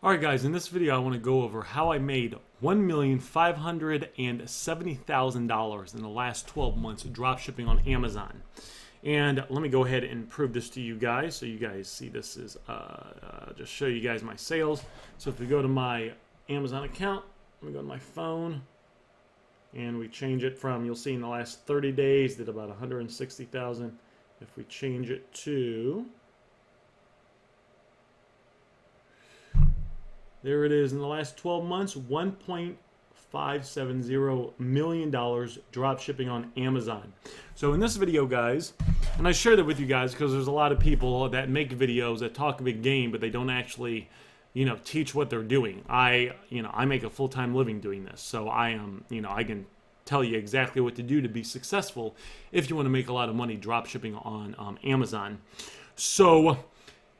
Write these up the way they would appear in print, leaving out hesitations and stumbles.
Alright guys, in this video I want to go over how I made $1,570,000 in the last 12 months of dropshipping on Amazon. And let me go ahead and prove this to you guys so you guys see this is, just show you guys my sales. So if we go to my Amazon account, let me go to my phone, and we change it from, you'll see in the last 30 days did about 160,000. If we change it to, there it is, in the last 12 months, $1.570 million drop shipping on Amazon. So in this video, guys, and I shared it with you guys because there's a lot of people that make videos that talk a big game, but they don't actually, teach what they're doing. I make a full-time living doing this, so I am, I can tell you exactly what to do to be successful if you want to make a lot of money drop shipping on Amazon. So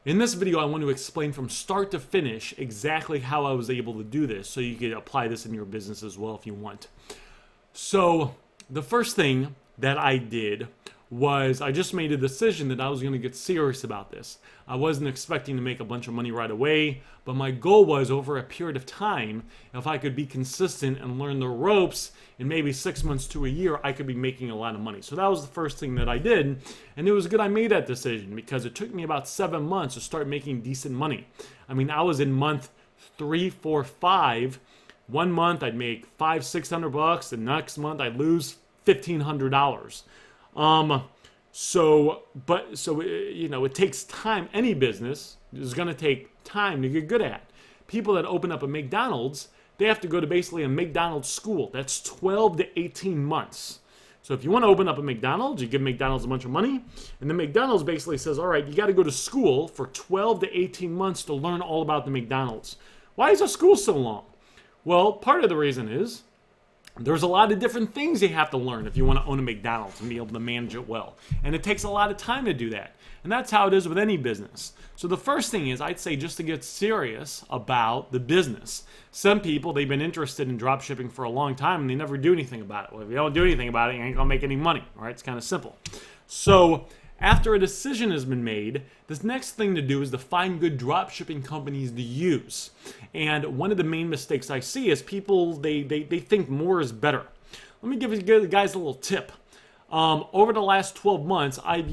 in this video, I want to explain from start to finish exactly how I was able to do this so you can apply this in your business as well if you want. So the first thing that I did was I just made a decision that I was going to get serious about this. I wasn't expecting to make a bunch of money right away, but my goal was over a period of time, if I could be consistent and learn the ropes, in maybe 6 months to a year, I could be making a lot of money. So that was the first thing that I did, and it was good I made that decision because it took me about 7 months to start making decent money. I mean, I was in month 3, 4, 5. 1 month I'd make $500-600. The next month I'd lose $1,500. It takes time. Any business is going to take time to get good at. People that open up a McDonald's, they have to go to basically a McDonald's school. That's 12 to 18 months. So if you want to open up a McDonald's, you give McDonald's a bunch of money, and then McDonald's basically says, all right, you got to go to school for 12 to 18 months to learn all about the McDonald's. Why is a school so long? Well, part of the reason is there's a lot of different things you have to learn if you want to own a McDonald's and be able to manage it well. And it takes a lot of time to do that. And that's how it is with any business. So the first thing is, I'd say, just to get serious about the business. Some people, they've been interested in drop shipping for a long time and they never do anything about it. Well, if you don't do anything about it, you ain't going to make any money. All right, it's kind of simple. So after a decision has been made, this next thing to do is to find good drop shipping companies to use. And one of the main mistakes I see is people, they think more is better. Let me give you guys a little tip. Over the last 12 months, I've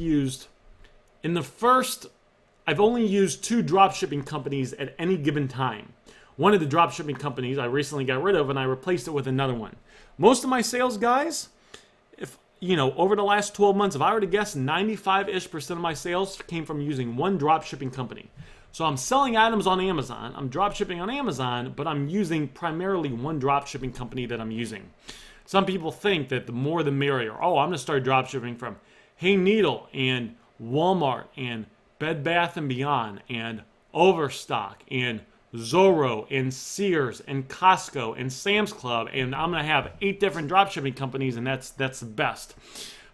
only used 2 drop shipping companies at any given time. One of the drop shipping companies I recently got rid of and I replaced it with another one. Most of my sales, guys, over the last 12 months, if I were to guess, 95-ish% of my sales came from using one drop shipping company. So I'm selling items on Amazon, I'm drop shipping on Amazon, but I'm using primarily one drop shipping company that I'm using. Some people think that the more the merrier. Oh, I'm going to start drop shipping from Hey Needle and Walmart and Bed Bath & Beyond and Overstock and Zorro and Sears and Costco and Sam's Club, and I'm going to have 8 different dropshipping companies, and that's the best.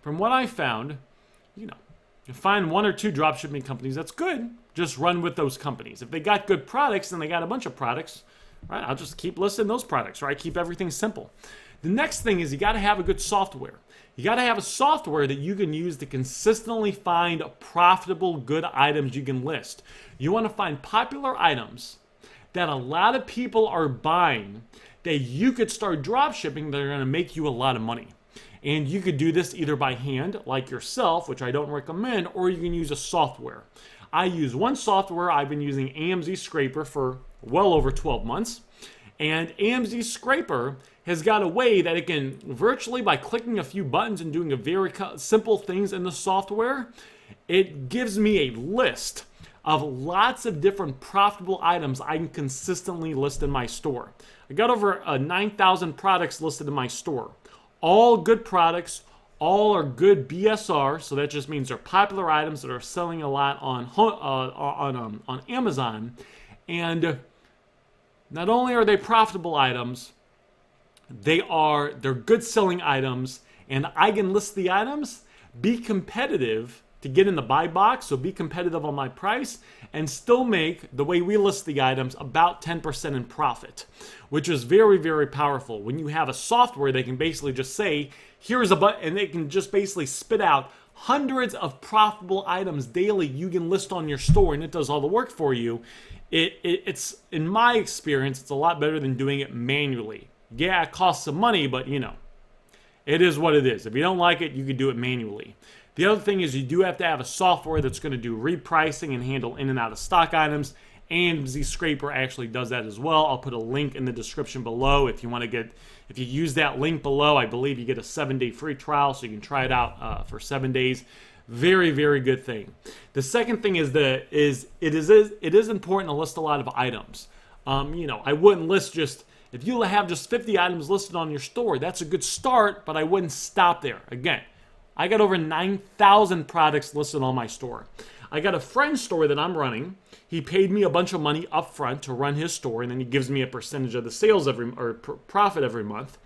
From what I found, you find 1 or 2 dropshipping companies, that's good. Just run with those companies. If they got good products and they got a bunch of products, right, I'll just keep listing those products, right? Keep everything simple. The next thing is you got to have a good software. You got to have a software that you can use to consistently find profitable, good items you can list. You want to find popular items that a lot of people are buying that you could start drop shipping that are going to make you a lot of money. And you could do this either by hand, like yourself, which I don't recommend, or you can use a software. I use one software. I've been using Amz-Scraper for well over 12 months. And Amz-Scraper has got a way that it can virtually, by clicking a few buttons and doing a very simple things in the software, it gives me a list of lots of different profitable items I can consistently list in my store. I got over 9,000 products listed in my store. All good products, all are good BSR, so that just means they're popular items that are selling a lot on Amazon. And not only are they profitable items, they're good selling items, and I can list the items, be competitive to get in the buy box, so be competitive on my price, and still make, the way we list the items, about 10% in profit, which is very, very powerful. When you have a software, they can basically just say, here's a button, and they can just basically spit out hundreds of profitable items daily you can list on your store, and it does all the work for you. It's in my experience, it's a lot better than doing it manually. Yeah, it costs some money, but it is what it is. If you don't like it, you can do it manually. The other thing is you do have to have a software that's going to do repricing and handle in and out of stock items. Amz-Scraper actually does that as well. I'll put a link in the description below if you want to get. If you use that link below, I believe you get a 7-day free trial, so you can try it out for 7 days. Very, very good thing. The second thing is it is important to list a lot of items. I wouldn't list just. If you have just 50 items listed on your store, that's a good start, but I wouldn't stop there. Again, I got over 9,000 products listed on my store. I got a friend store that I'm running. He paid me a bunch of money up front to run his store, and then he gives me a percentage of the sales profit every month.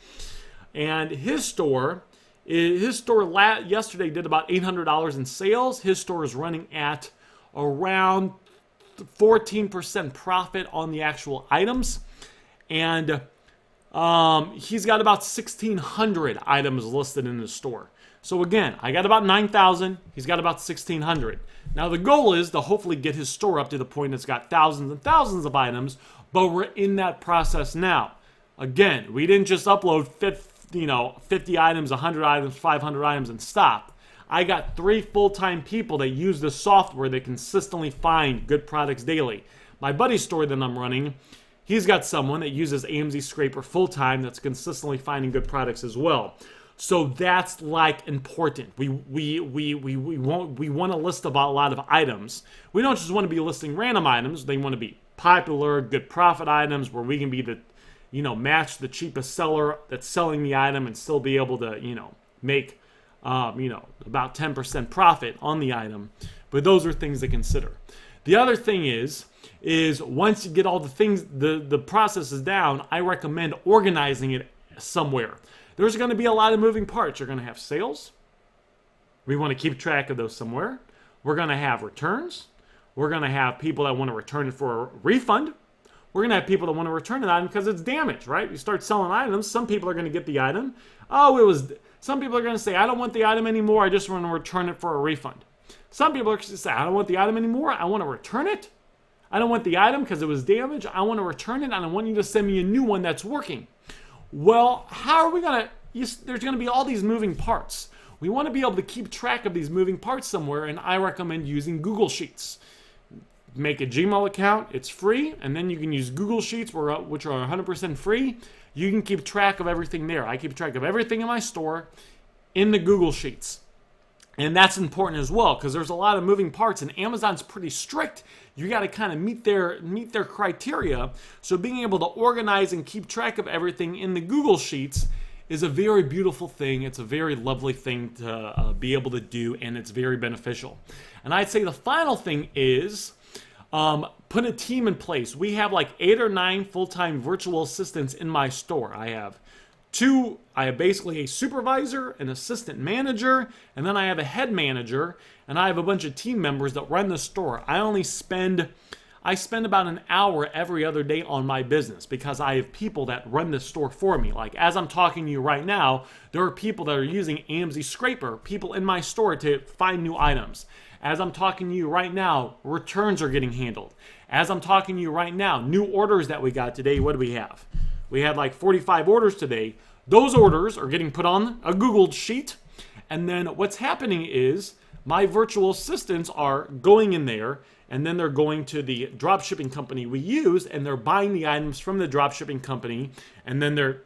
And his store yesterday did about $800 in sales. His store is running at around 14% profit on the actual items. And he's got about 1,600 items listed in his store. So again, I got about 9,000. He's got about 1,600. Now the goal is to hopefully get his store up to the point it's got thousands and thousands of items, but we're in that process now. Again, we didn't just upload 50 items, 100 items, 500 items and stop. I got 3 full-time people that use the software that consistently find good products daily. My buddy's store that I'm running, he's got someone that uses Amz-Scraper full-time that's consistently finding good products as well. So that's important. We want to list about a lot of items. We don't just want to be listing random items. They want to be popular, good profit items where we can be match the cheapest seller that's selling the item and still be able to, make, about 10% profit on the item. But those are things to consider. The other thing is once you get all the things, the process is down, I recommend organizing it somewhere. There's going to be a lot of moving parts. You're going to have sales. We want to keep track of those somewhere. We're going to have returns. We're going to have people that want to return it for a refund. We're going to have people that want to return an item because it's damaged, right? You start selling items. Some people are going to get the item. Some people are going to say, I don't want the item anymore. I just want to return it for a refund. Some people are going to say, I don't want the item anymore. I want to return it. I don't want the item because it was damaged. I want to return it, and I want you to send me a new one that's working. Well, how are we going to... There's going to be all these moving parts. We want to be able to keep track of these moving parts somewhere, and I recommend using Google Sheets. Make a Gmail account. It's free, and then you can use Google Sheets, which are 100% free. You can keep track of everything there. I keep track of everything in my store in the Google Sheets. And that's important as well because there's a lot of moving parts, and Amazon's pretty strict. You got to kind of meet their criteria. So being able to organize and keep track of everything in the Google Sheets is a very beautiful thing. It's a very lovely thing to be able to do, and it's very beneficial. And I'd say the final thing is put a team in place. We have like 8 or 9 full-time virtual assistants in my store. I have basically a supervisor, an assistant manager, and then I have a head manager, and I have a bunch of team members that run the store. I spend about an hour every other day on my business because I have people that run the store for me. Like as I'm talking to you right now, there are people that are using Amz-Scraper, people in my store to find new items. As I'm talking to you right now, returns are getting handled. As I'm talking to you right now, new orders that we got today, what do we have? We had like 45 orders today. Those orders are getting put on a Google sheet. And then what's happening is my virtual assistants are going in there, and then they're going to the dropshipping company we use, and they're buying the items from the dropshipping company, and then they're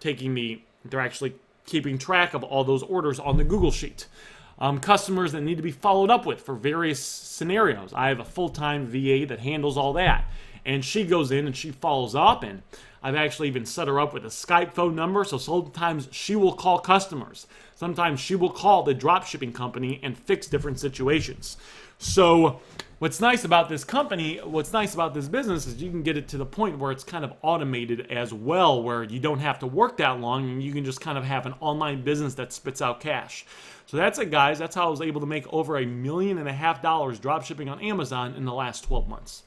actually keeping track of all those orders on the Google sheet. Customers that need to be followed up with for various scenarios. I have a full-time VA that handles all that. And she goes in and she follows up, and I've actually even set her up with a Skype phone number, so sometimes she will call customers. Sometimes she will call the dropshipping company and fix different situations. So what's nice about this business is you can get it to the point where it's kind of automated as well, where you don't have to work that long and you can just kind of have an online business that spits out cash. So that's it, guys. That's how I was able to make over $1.5 million dropshipping on Amazon in the last 12 months.